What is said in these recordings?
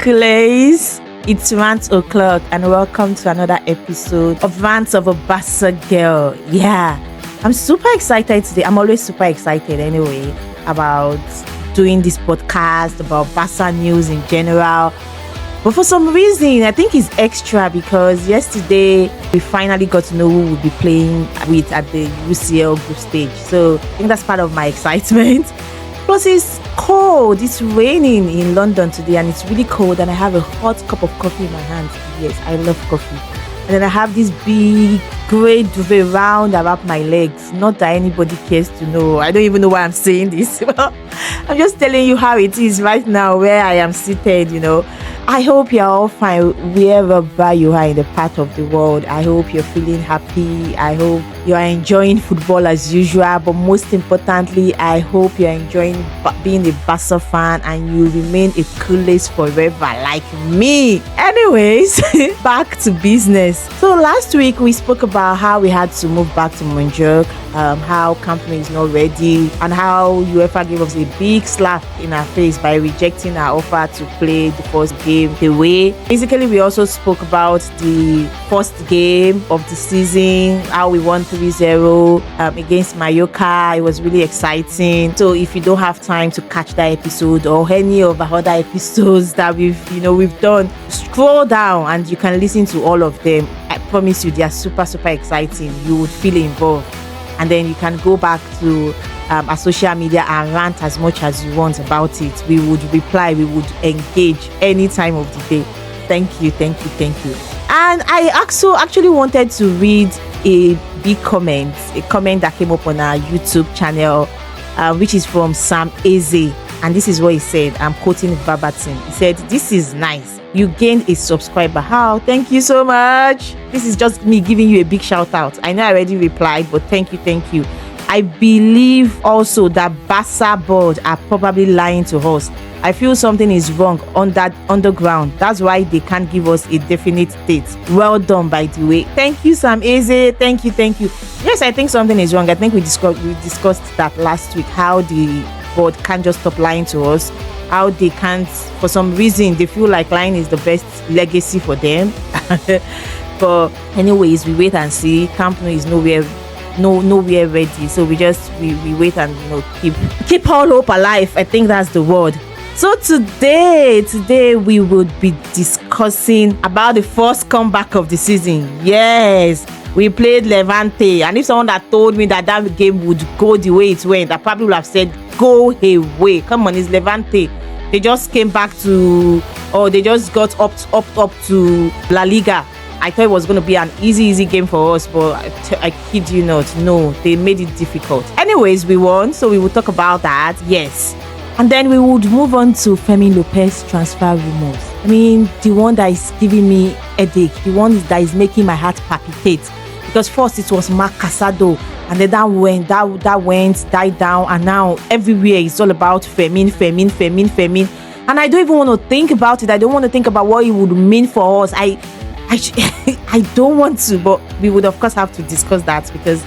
Culés. It's Rants o'clock and welcome to another episode of Rants of a Barça Girl. Yeah, I'm super excited today. I'm always super excited anyway about doing this podcast about Barça news in general. But for some reason, I think it's extra because yesterday we finally got to know who we'll be playing with at the UCL group stage. So I think that's part of my excitement. Plus, it's cold. It's raining in London today and it's really cold. And I have a hot cup of coffee in my hands. Yes, I love coffee. And then I have this big grey duvet round around my legs. Not that anybody cares to know. I don't even know why I'm saying this. I'm just telling you how it is right now where I am seated, I hope you're all fine wherever you are in the part of the world. I hope you're feeling happy. I hope you are enjoying football as usual. But most importantly, I hope you're enjoying being a Barca fan and you remain a Culé forever like me. Anyways, back to business. So last week we spoke about how we had to move back to Montjuic, how Camp Nou is not ready, and how UEFA gave us a big slap in our face by rejecting our offer to play the first game away. Basically, we also spoke about the first game of the season, how we won 3-0 against Mallorca. It was really exciting. So if you don't have time to catch that episode or any of the other episodes that we've done, scroll down and you can listen to all of them. I promise you, they are super, super exciting. You would feel involved. And then you can go back to our social media and rant as much as you want about it. We would reply, we would engage any time of the day. Thank you. And I also actually wanted to read a comment that came up on our YouTube channel, which is from Sam Eze. And this is what he said. I'm quoting verbatim. He said, "This is nice. You gained a subscriber. How? Thank you so much. This is just me giving you a big shout out. I know I already replied, but thank you. I believe also that Barça board are probably lying to us. I feel something is wrong on that underground. That's why they can't give us a definite date. Well done, by the way." Thank you, Sam Eze. Thank you. Yes, I think something is wrong. I think we discussed that last week, how the board can't just stop lying to us. How they can't, for some reason, they feel like lying is the best legacy for them. But anyways, we wait and see. Camp Nou is nowhere ready. So we wait and keep all hope alive. I think that's the word. So today we would be discussing about the first comeback of the season. Yes, we played Levante, and if someone that told me that game would go the way it went, I probably would have said, go away. Come on, it's Levante. They just came back they just got up to laliga. I thought it was going to be an easy game for us, but I kid you not. No, they made it difficult. Anyways, we won, so we will talk about that. Yes. And then we would move on to Fermin López transfer rumours. I mean, the one that is giving me headache, the one that is making my heart palpitate. Because first it was Marc Casado, and then that died down, and now everywhere it's all about Fermin. And I don't even want to think about it. I don't want to think about what it would mean for us. I don't want to, but we would of course have to discuss that because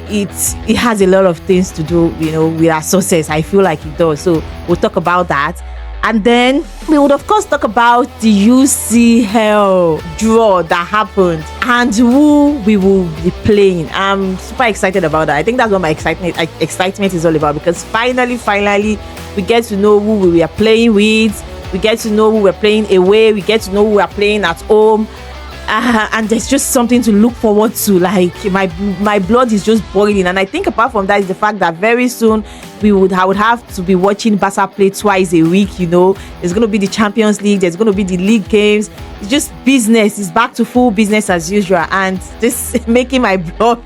it has a lot of things to do, with our success. I feel like it does. So we'll talk about that. And then we would of course talk about the UCL draw that happened and who we will be playing. I'm super excited about that. I think that's what my excitement is all about, because finally we get to know who we are playing with. We get to know who we're playing away. We get to know who we're playing at home. And there's just something to look forward to. Like my blood is just boiling. And I think apart from that is the fact that very soon I would have to be watching Barca play twice a week. There's going to be the Champions League. There's going to be the league games. It's just business. It's back to full business as usual. And this making my blood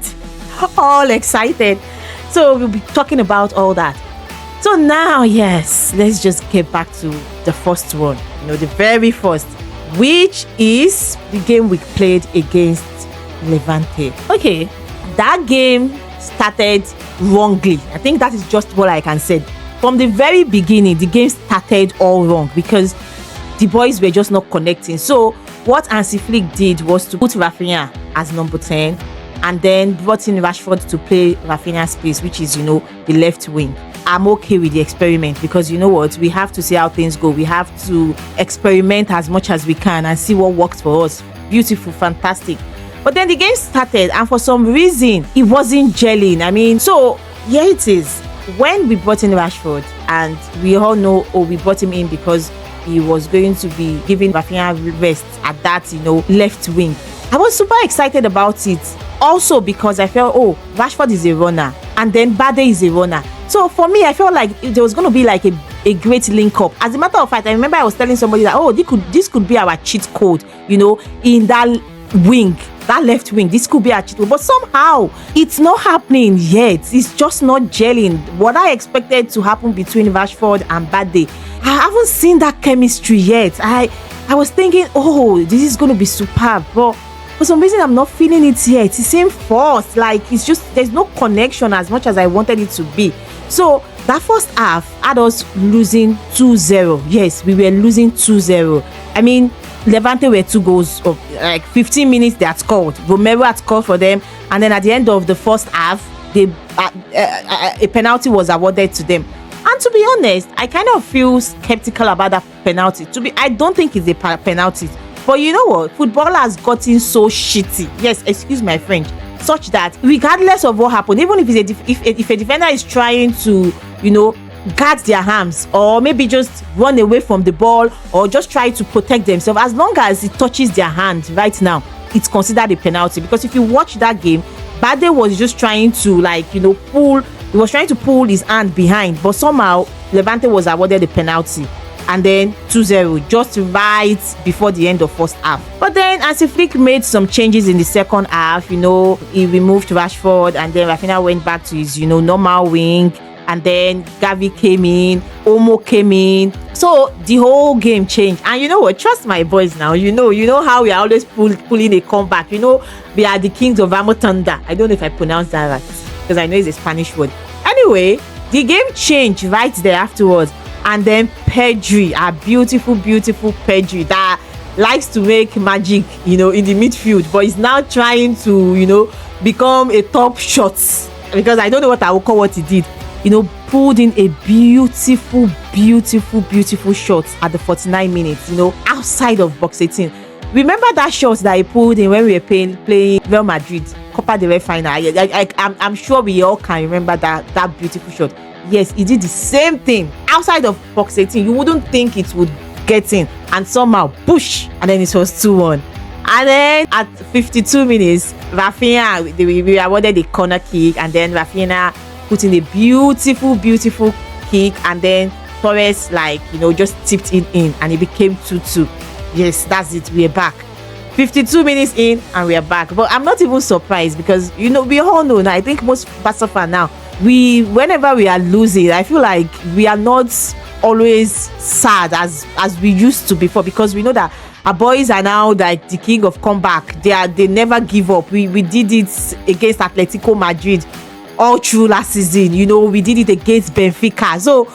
all excited. So we'll be talking about all that. So now, yes, let's just get back to the first one. The very first, which is the game we played against Levante. Okay, that game started wrongly. I think that is just what I can say. From the very beginning, the game started all wrong because the boys were just not connecting. So what Hansi Flick did was to put Rafinha as number 10 and then brought in Rashford to play Rafinha's place, which is, the left wing. I'm okay with the experiment, because you know what? We have to see how things go. We have to experiment as much as we can and see what works for us. Beautiful, fantastic. But then the game started, and for some reason, it wasn't gelling. I mean, so here it is. When we brought in Rashford, and we all know, we brought him in because he was going to be giving Rafinha rest at that, left wing. I was super excited about it. Also because I felt, Rashford is a runner, and then Bade is a runner. So for me, I felt like there was going to be like a great link up. As a matter of fact, I remember I was telling somebody that, this could be our cheat code, in that wing. That left wing, this could be a cheat code. But somehow, it's not happening yet. It's just not gelling. What I expected to happen between Rashford and Bade, I haven't seen that chemistry yet. I was thinking, this is going to be superb. But for some reason, I'm not feeling it yet. It seems forced. Like, it's just, there's no connection as much as I wanted it to be. So, that first half had us losing 2-0. Yes, we were losing 2-0. I mean, Levante were 2 goals of 15 minutes they had scored. Romero had scored for them, and then at the end of the first half, a penalty was awarded to them. And to be honest, I kind of feel skeptical about that penalty. I don't think it's a penalty. But you know what? Football has gotten so shitty. Yes, excuse my French. Such that regardless of what happened, even if a defender is trying to, guard their arms, or maybe just run away from the ball, or just try to protect themselves, as long as it touches their hand right now, it's considered a penalty. Because if you watch that game, Bade was just trying to pull. He was trying to pull his hand behind, but somehow Levante was awarded a penalty. And then 2-0, just right before the end of first half. But then Hansi Flick made some changes in the second half. He removed Rashford, and then Rafinha went back to his, normal wing. And then Gavi came in, Omo came in. So the whole game changed. And you know what? Trust my boys now. You know how we are always pulling a comeback. We are the kings of Amotanda. I don't know if I pronounced that right, because I know it's a Spanish word. Anyway, the game changed right there afterwards. And then Pedri, a beautiful, beautiful Pedri that likes to make magic, in the midfield, but is now trying to, become a top shot, because I don't know what I will call what he did. Pulled in a beautiful, beautiful, beautiful shot at the 49 minutes, outside of box 18. Remember that shot that he pulled in when we were playing Real Madrid, Copa del Rey final? I'm sure we all can remember that beautiful shot. Yes, he did the same thing outside of box 18. You wouldn't think it would get in, and somehow push, and then it was 2-1. And then at 52 minutes, Rafinha, we awarded a corner kick, and then Rafinha put in a beautiful, beautiful kick, and then Torres just tipped it in, and it became 2-2. Yes, that's it. We're back. 52 minutes in, and we are back. But I'm not even surprised, because we all know now. I think most Barca fans now, whenever we are losing, I feel like we are not always sad as we used to before, because we know that our boys are now like the king of comeback. They never give up. We did it against Atletico Madrid all through last season. We did it against Benfica. So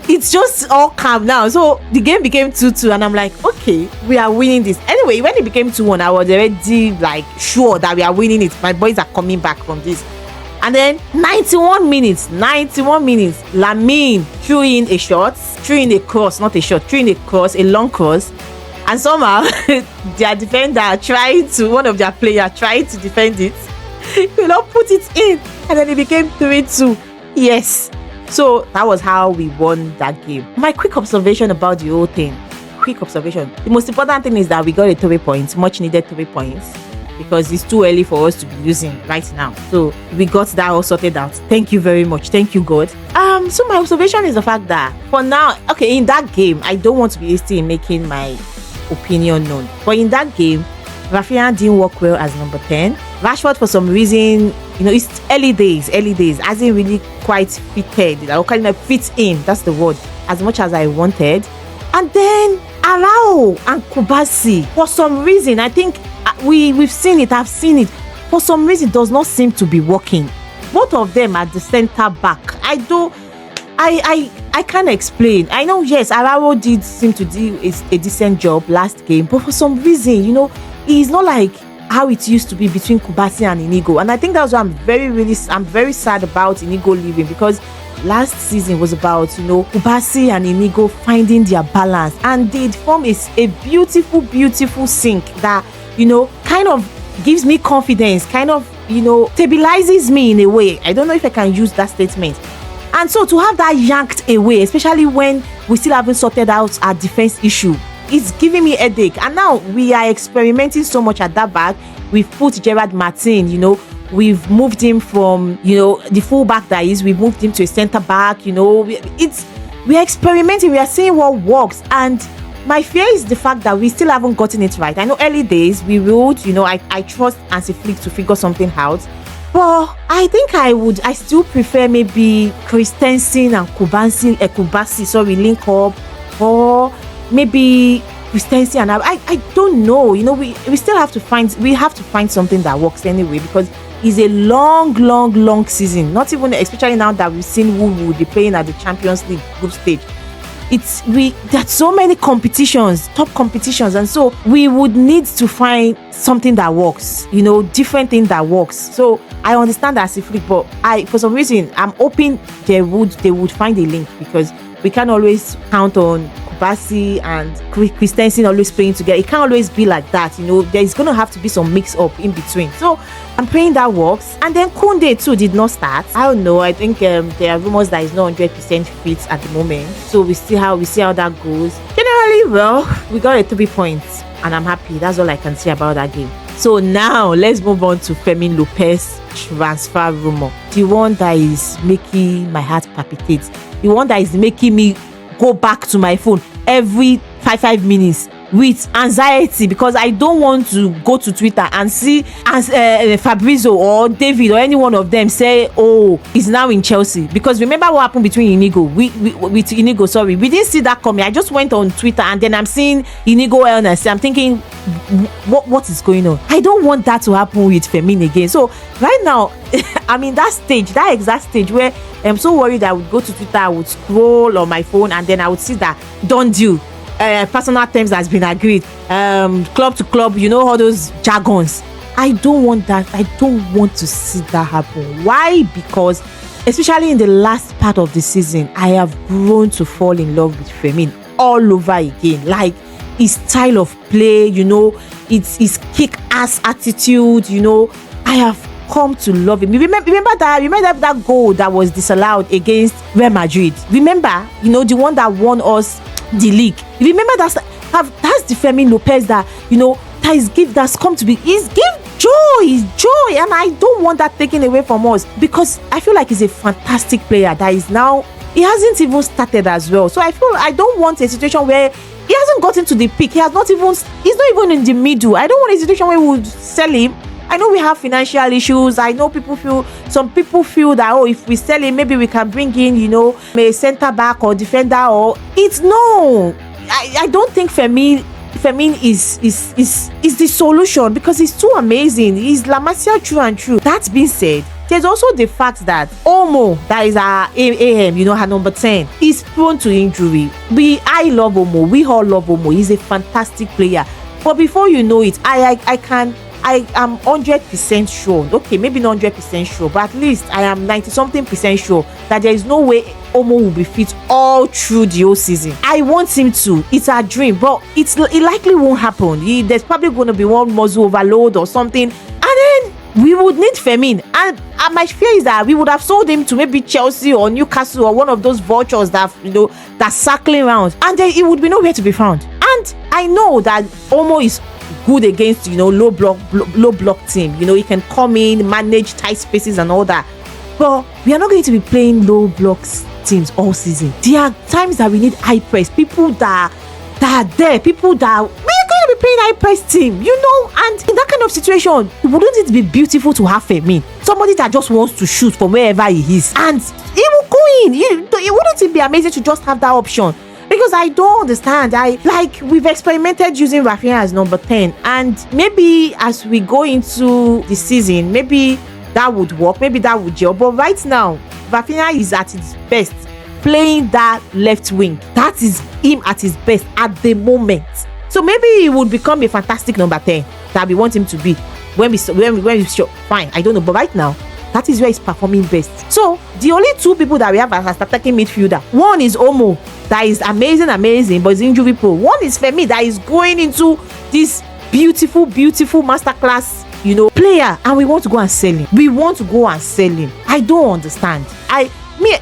it's just all calm now. So the game became 2-2, and I'm like, okay, we are winning this. Anyway, when it became 2-1, I was already sure that we are winning it. My boys are coming back from this. And then 91 minutes, Lamine threw in a shot, threw in a cross, not a shot, threw in a cross, a long cross. And somehow, their defender one of their players tried to defend it. He not put it in. And then it became 3-2. Yes. So that was how we won that game. My quick observation about the whole thing. The most important thing is that we got a 3 points, much needed 3 points. Because it's too early for us to be losing right now. So we got that all sorted out. Thank you very much. Thank you, God. So my observation is the fact that for now, okay, in that game, I don't want to be hasty in making my opinion known. But in that game, Rafinha didn't work well as number 10. Rashford, for some reason, it's early days, hasn't really quite fitted. I kind of fit in, that's the word, as much as I wanted. And then Arao and Kubasi, for some reason, I think we've seen it, I've seen it, for some reason does not seem to be working. Both of them at the center back. I can't explain. I know, yes, Arao did seem to do a decent job last game, but for some reason, it's not like how it used to be between Kubasi and Inigo. And I think that's why I'm very sad about Inigo leaving, because last season was about, Kubasi and Inigo finding their balance, and they form a beautiful sync that, kind of gives me confidence, kind of, stabilizes me in a way. I don't know if I can use that statement. And so to have that yanked away, especially when we still haven't sorted out our defense issue, it's giving me a headache. And now we are experimenting so much at that back. We've put Gerard Martin, we've moved him from, the fullback that is, we've moved him to a centre back, we're experimenting, we are seeing what works. And my fear is the fact that we still haven't gotten it right. I know early days we would, I trust Hansi Flick to figure something out. But I think I still prefer maybe Christensen and Kubasi, link up, or maybe Christensen and I don't know. We still have to find something that works anyway, because it's a long season. Not even, especially now that we've seen who will be playing at the Champions League group stage. There's so many competitions, top competitions, and so we would need to find something that works, different thing that works. So I understand that, but for some reason I'm hoping they would find a link, because we can't always count on Kubasi and Christensen always playing together. It can't always be like that. There's going to have to be some mix up in between. So I'm praying that works. And then Koundé too did not start. I don't know. I think there are rumors that he's not 100% fit at the moment. So we see how that goes. Generally, well, we got a 3 points and I'm happy. That's all I can say about that game. So now let's move on to Fermin López transfer rumor. The one that is making my heart palpitate. The one that is making me go back to my phone every 5 minutes with anxiety, because I don't want to go to Twitter and see Fabrizio or David or any one of them say, oh, he's now in Chelsea. Because remember what happened between Inigo with Inigo, sorry, we didn't see that coming. I just went on Twitter and then I'm seeing Inigo illness. I'm thinking, what is going on? I don't want that to happen with Fermin again. So right now I'm in that exact stage where I'm so worried that I would go to Twitter, I would scroll on my phone, and then I would see that don't do personal terms has been agreed, club to club, all those jargons. I don't want that. I don't want to see that happen. Why? Because especially in the last part of the season, I have grown to fall in love with Fermin all over again. Like his style of play, it's his kick-ass attitude, I have come to love him. Remember that goal that was disallowed against Real Madrid? Remember, the one that won us the league. Remember that's the Fermin López that that's come to be. He's give joy, and I don't want that taken away from us, because I feel like he's a fantastic player that is now, he hasn't even started as well. So I don't want a situation where he hasn't gotten to the peak. He's not even in the middle. I don't want a situation where we would sell him. I know we have financial issues. I know some people feel that, oh, if we sell him, maybe we can bring in, a centre back or defender, or I don't think Fermin is the solution, because he's too amazing. He's La Masia true and true. That being said, there's also the fact that Omo, that is our AM, her number 10, is prone to injury. I love Omo. We all love Omo. He's a fantastic player. But before you know it, I am 100% sure. Okay, maybe not 100% sure, but at least I am 90-something% sure that there is no way Omo will be fit all through the whole season. I want him to. It's a dream, but it likely won't happen. There's probably going to be one muscle overload or something, and then we would need Fermin. And my fear is that we would have sold him to maybe Chelsea or Newcastle or one of those vultures that that's circling around, and then he would be nowhere to be found. And I know that Omo is good against low block team. He can come in, manage tight spaces and all that. But we are not going to be playing low blocks teams all season. There are times that we need high press, people that are there, people that we're going to be playing high press team, and in that kind of situation, wouldn't it be beautiful to have Fermin, somebody that just wants to shoot from wherever he is, and he will go in? Wouldn't it be amazing to just have that option? Because I don't understand. We've experimented using Rafinha as number 10, and maybe as we go into the season, maybe that would work, maybe that would gel. But right now, Rafinha is at his best playing that left wing. That is him at his best at the moment. So maybe he would become a fantastic number 10 that we want him to be when we show. Fine, I don't know. But right now, That is where he's performing best. So the only two people that we have as attacking midfielder, one is Omo, that is amazing, but is injury prone. One is Fermin, that is going into this beautiful masterclass, player, and we want to go and sell him. I don't understand.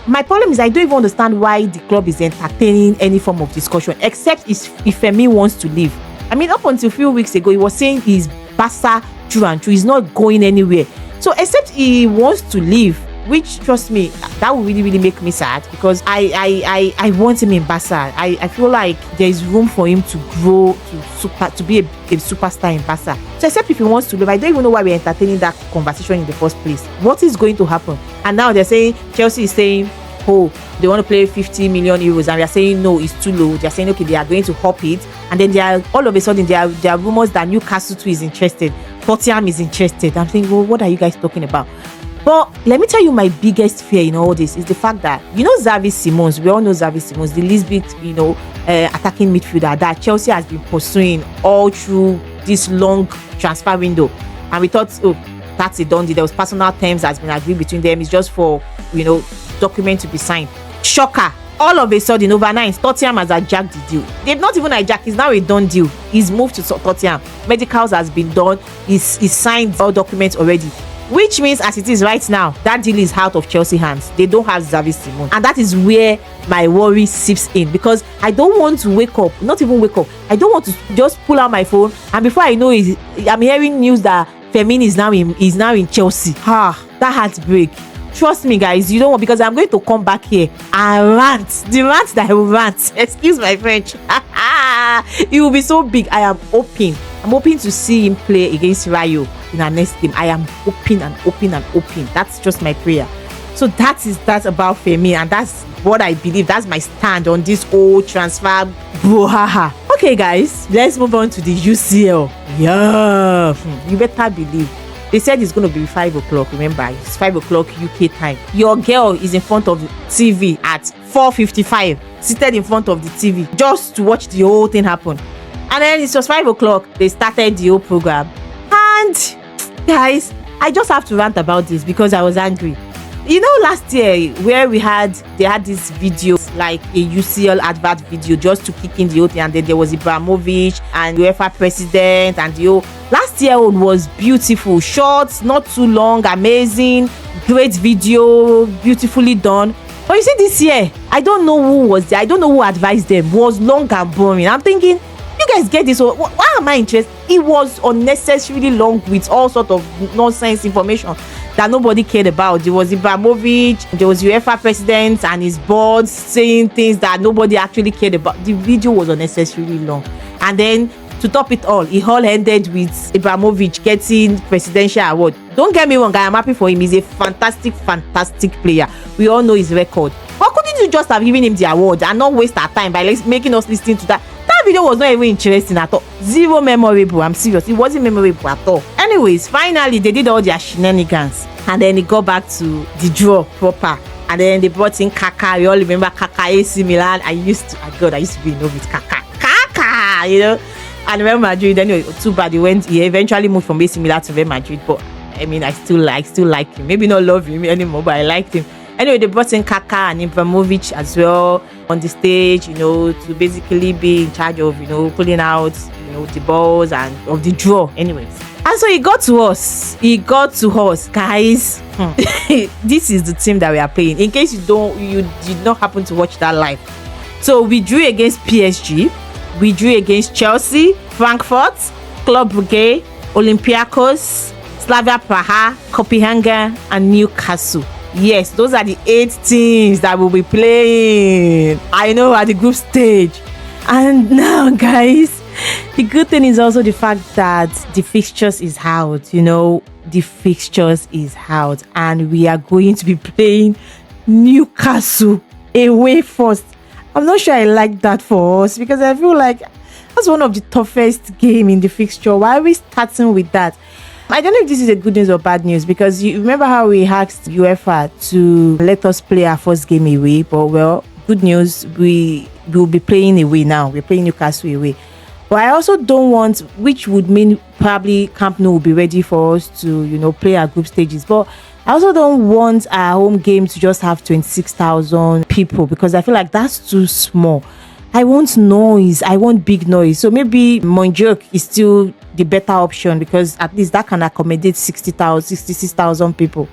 My problem is I don't even understand why the club is entertaining any form of discussion, except if Fermin wants to leave. I mean, up until a few weeks ago, he was saying he's Barça through and through. He's not going anywhere. So except he wants to leave, which, trust me, that would really make me sad, because I want him in Barca. I feel like there is room for him to grow to be a superstar in Barca. So except if he wants to leave, I don't even know why we're entertaining that conversation in the first place. What is going to happen? And now they're saying, Chelsea is saying, oh, they want to play 50 million euros, and we are saying no, it's too low. They're saying, okay, they are going to hop it, and then all of a sudden there are rumors that Newcastle too is interested, Tottenham is interested. I'm thinking, well, what are you guys talking about? But let me tell you, my biggest fear in all this is the fact that, Xavi Simons, we all know Xavi Simons, the Lisbon, attacking midfielder that Chelsea has been pursuing all through this long transfer window. And we thought, oh, that's a done deal. There was personal terms that's been agreed between them. It's just for, document to be signed. Shocker. All of a sudden, overnight, Tottenham has hijacked the deal. They've not even hijacked. It's now a done deal. He's moved to Tottenham. Medicals has been done. He's signed all documents already. Which means, as it is right now, that deal is out of Chelsea hands. They don't have Xavi Simons. And that is where my worry seeps in. Because I don't want to wake up. Not even wake up. I don't want to just pull out my phone. And before I know it, I'm hearing news that Fermin is now in Chelsea. That heartbreak. Trust me, guys, you don't want, because I'm going to come back here and rant. The rant that I will rant. Excuse my French. It will be so big. I'm hoping to see him play against Rayo in our next game. I am hoping. That's just my prayer. So that's about Fermin, and that's what I believe. That's my stand on this whole transfer brouhaha. Okay, guys, let's move on to the UCL. Yeah, you better believe. They said it's going to be 5 o'clock. Remember, it's 5 o'clock UK time. Your girl is in front of the TV at 4:55, seated in front of the TV just to watch the whole thing happen. And then it was 5 o'clock. They started the whole program. And guys, I just have to rant about this because I was angry. Last year where they had this video, like a UCL advert video, just to kick in the whole thing, and then there was Ibrahimovic and UEFA president, and last year was beautiful, short, not too long, amazing, great video, beautifully done. But you see, this year, I don't know who was there, I don't know who advised them. It was long and boring. I'm thinking, you guys get this, why am I interested? It was unnecessarily long with all sort of nonsense information that nobody cared about. There was Ibrahimovic, there was UEFA president and his board saying things that nobody actually cared about. The video was unnecessarily long. And then to top it all ended with Ibrahimovic getting presidential award. Don't get me wrong, I am happy for him. He's a fantastic player. We all know his record. But couldn't you just have given him the award and not waste our time by making us listen to that? That video was not even interesting at all. Zero memorable. I'm serious. It wasn't memorable at all. Anyways, finally they did all their shenanigans, and then it got back to the draw proper. And then they brought in Kaka. You all remember Kaka, AC Milan. I used to be in love with Kaka. And Real Madrid. Anyway, too bad he eventually moved from AC Milan to Real Madrid. But I mean, I still like him. Maybe not love him anymore, but I liked him. Anyway, they brought in Kaka and Ibrahimovic as well on the stage, to basically be in charge of, pulling out, the balls and of the draw. Anyways. And so it got to us, guys. This is the team that we are playing. In case you did not happen to watch that live. So we drew against PSG, we drew against Chelsea, Frankfurt, Club Brugge, Olympiacos, Slavia Praha, Copenhagen, and Newcastle. Yes, those are the 8 teams that will be playing. I know, at the group stage. And now, guys, the good thing is also the fact that the fixtures is out. The fixtures is out, and we are going to be playing Newcastle away first. I'm not sure I like that for us, because I feel like that's one of the toughest game in the fixture. Why are we starting with that? I don't know if this is a good news or bad news, because you remember how we asked UEFA to let us play our first game away. But well, good news, we will be playing away now. We're playing Newcastle away. But I also don't want, which would mean probably Camp Nou will be ready for us to, play our group stages. But I also don't want our home game to just have 26,000 people because I feel like that's too small. I want noise. I want big noise. So maybe Monjok is still the better option because at least that can accommodate 66,000 people.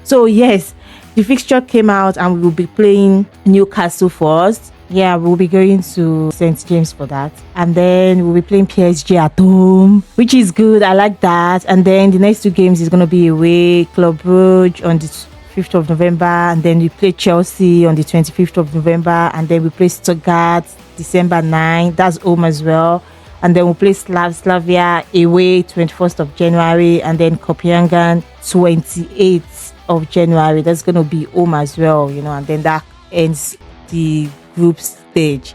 So yes, the fixture came out and we will be playing Newcastle first. Yeah, we'll be going to St. James for that. And then we'll be playing PSG at home, which is good. I like that. And then the next two games is going to be away, Club Brugge on the 5th of November. And then we play Chelsea on the 25th of November. And then we play Stuttgart December 9th. That's home as well. And then we'll play Slavia away 21st of January. And then Copenhagen 28th of January. That's going to be home as well, and then that ends the group stage.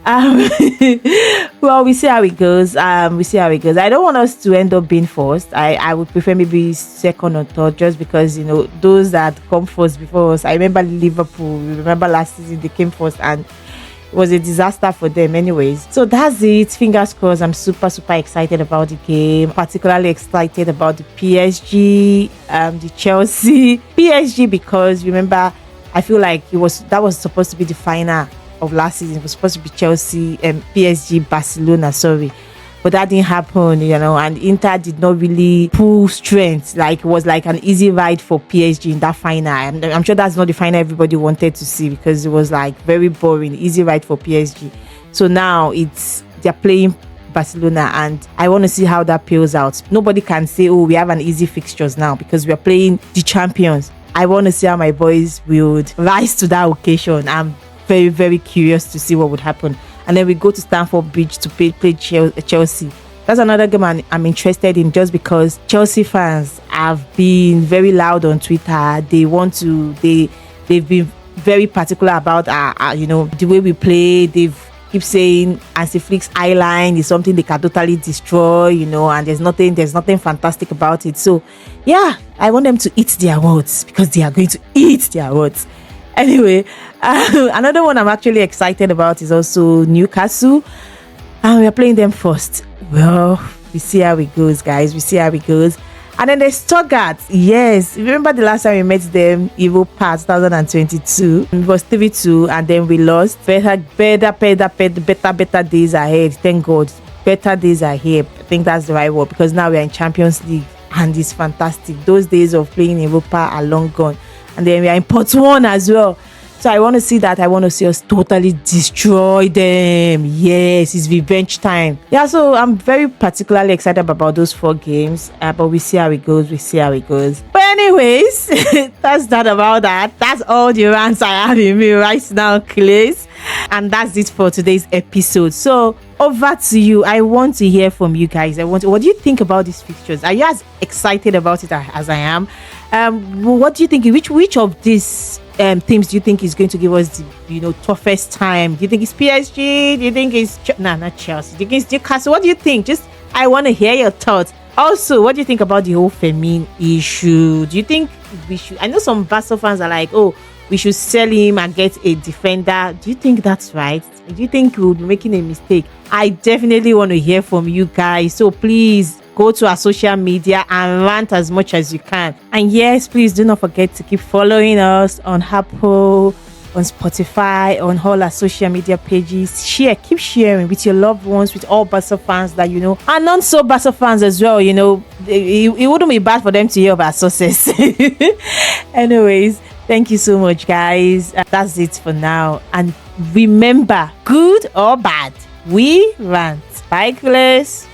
Well, we see how it goes. I don't want us to end up being first. I would prefer maybe second or third, just because those that come first before us. I remember Liverpool. Remember last season they came first and it was a disaster for them anyways. So that's it. Fingers crossed. I'm super excited about the game. Particularly excited about the PSG, the Chelsea PSG, because remember, I feel like that was supposed to be the final of last season. It was supposed to be Chelsea and PSG Barcelona, but that didn't happen, and Inter did not really pull strength. Like it was like an easy ride for PSG in that final. I'm sure that's not the final everybody wanted to see because it was like very boring, easy ride for PSG. So now they're playing Barcelona and I want to see how that plays out. Nobody can say, oh, we have an easy fixtures now because we're playing the champions. I want to see how my boys will rise to that occasion. I'm very curious to see what would happen. And then we go to Stamford Bridge to play Chelsea. That's another game I'm interested in, just because Chelsea fans have been very loud on Twitter. They've been very particular about the way we play. They've keep saying Hansi Flick's eye line is something they can totally destroy, and there's nothing fantastic about it. So yeah, I want them to eat their words because they are going to eat their words. Anyway, another one I'm actually excited about is also Newcastle, and we are playing them first. Well, we see how it goes, guys. We see how it goes. And then there's Stuttgart. Yes, remember the last time we met them, Evo Pass 2022. It was 3-2, and then we lost. Better days ahead. Thank God, better days ahead. I think that's the right word, because now we are in Champions League, and it's fantastic. Those days of playing in Europa are long gone. And then we are in Pot 1 as well. So I want to see that. I want to see us totally destroy them. Yes, it's revenge time. Yeah, so I'm very particularly excited about those 4 games. But we see how it goes. But anyways, that's that about that. That's all the rants I have in me right now, Culé. And that's it for today's episode. So over to you. I want to hear from you guys. What do you think about these fixtures? Are you as excited about it as I am? What do you think? Which of these teams do you think is going to give us the toughest time? Do you think it's PSG? Do you think it's not Chelsea? Do you think it's Newcastle? What do you think? I want to hear your thoughts. Also, what do you think about the whole Fermin issue? Do you think we should? I know some Barca fans are like, oh, we should sell him and get a defender. Do you think that's right? Do you think we'll be making a mistake? I definitely want to hear from you guys. So please go to our social media and rant as much as you can. And yes, please do not forget to keep following us on Apple, on Spotify, on all our social media pages. Keep sharing with your loved ones, with all Barca fans that and non so Barca fans as well. It wouldn't be bad for them to hear of our success. Anyways, thank you so much, guys. That's it for now. And remember, good or bad, we rant. Bye, Culé.